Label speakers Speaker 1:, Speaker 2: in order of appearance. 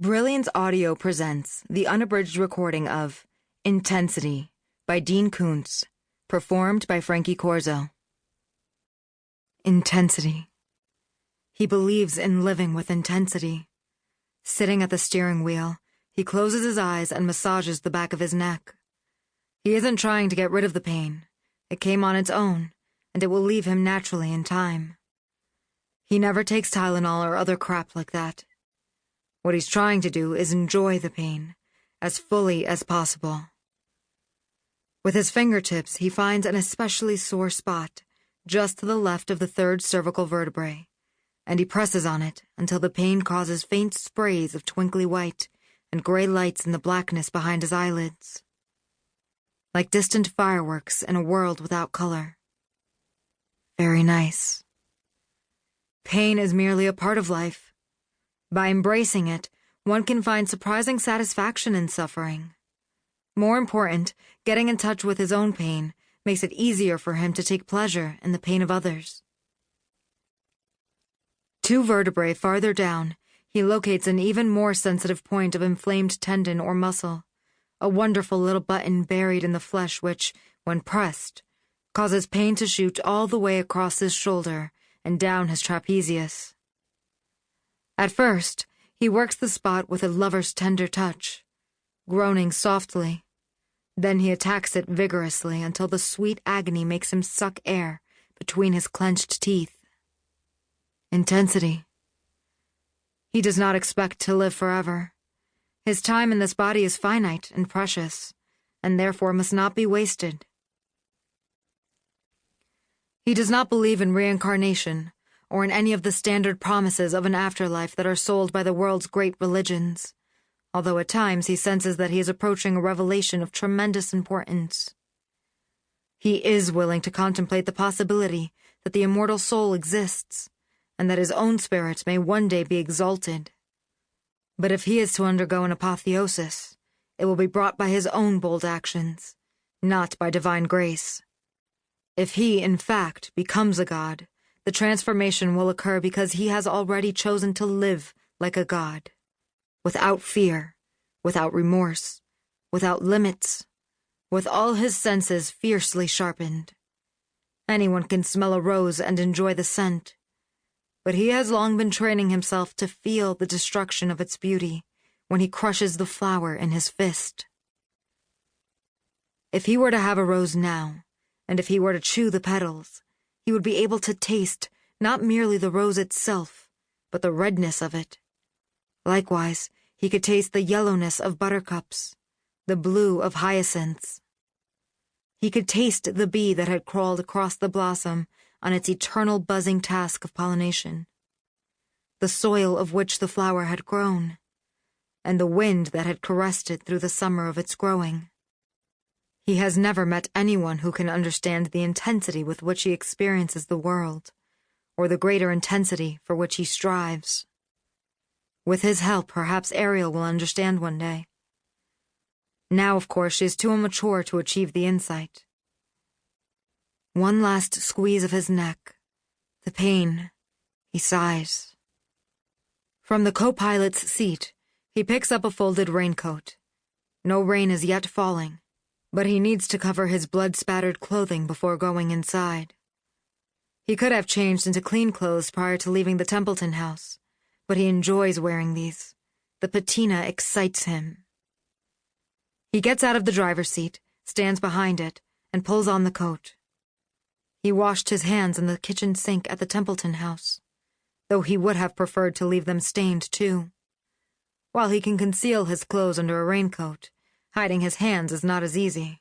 Speaker 1: Brilliance Audio presents the unabridged recording of Intensity by Dean Koontz, performed by Frankie Corzo. Intensity. He believes in living with intensity. Sitting at the steering wheel, he closes his eyes and massages the back of his neck. He isn't trying to get rid of the pain. It came on its own, and it will leave him naturally in time. He never takes Tylenol or other crap like that. What he's trying to do is enjoy the pain as fully as possible. With his fingertips, he finds an especially sore spot just to the left of the third cervical vertebrae, and he presses on it until the pain causes faint sprays of twinkly white and gray lights in the blackness behind his eyelids, like distant fireworks in a world without color. Very nice. Pain is merely a part of life. By embracing it, one can find surprising satisfaction in suffering. More important, getting in touch with his own pain makes it easier for him to take pleasure in the pain of others. 2 vertebrae farther down, he locates an even more sensitive point of inflamed tendon or muscle, a wonderful little button buried in the flesh which, when pressed, causes pain to shoot all the way across his shoulder and down his trapezius. At first, he works the spot with a lover's tender touch, groaning softly. Then he attacks it vigorously until the sweet agony makes him suck air between his clenched teeth. Intensity. He does not expect to live forever. His time in this body is finite and precious, and therefore must not be wasted. He does not believe in reincarnation, or in any of the standard promises of an afterlife that are sold by the world's great religions, although at times he senses that he is approaching a revelation of tremendous importance. He is willing to contemplate the possibility that the immortal soul exists, and that his own spirit may one day be exalted. But if he is to undergo an apotheosis, it will be brought by his own bold actions, not by divine grace. If he, in fact, becomes a god, the transformation will occur because he has already chosen to live like a god, without fear, without remorse, without limits, with all his senses fiercely sharpened. Anyone can smell a rose and enjoy the scent, but he has long been training himself to feel the destruction of its beauty when he crushes the flower in his fist. If he were to have a rose now, and if he were to chew the petals, he would be able to taste not merely the rose itself, but the redness of it. Likewise, he could taste the yellowness of buttercups, the blue of hyacinths. He could taste the bee that had crawled across the blossom on its eternal buzzing task of pollination, the soil of which the flower had grown, and the wind that had caressed it through the summer of its growing. He has never met anyone who can understand the intensity with which he experiences the world, or the greater intensity for which he strives. With his help, perhaps Ariel will understand one day. Now, of course, she is too immature to achieve the insight. One last squeeze of his neck. The pain. He sighs. From the co-pilot's seat, he picks up a folded raincoat. No rain is yet falling, but he needs to cover his blood-spattered clothing before going inside. He could have changed into clean clothes prior to leaving the Templeton house, but he enjoys wearing these. The patina excites him. He gets out of the driver's seat, stands behind it, and pulls on the coat. He washed his hands in the kitchen sink at the Templeton house, though he would have preferred to leave them stained too. While he can conceal his clothes under a raincoat, hiding his hands is not as easy.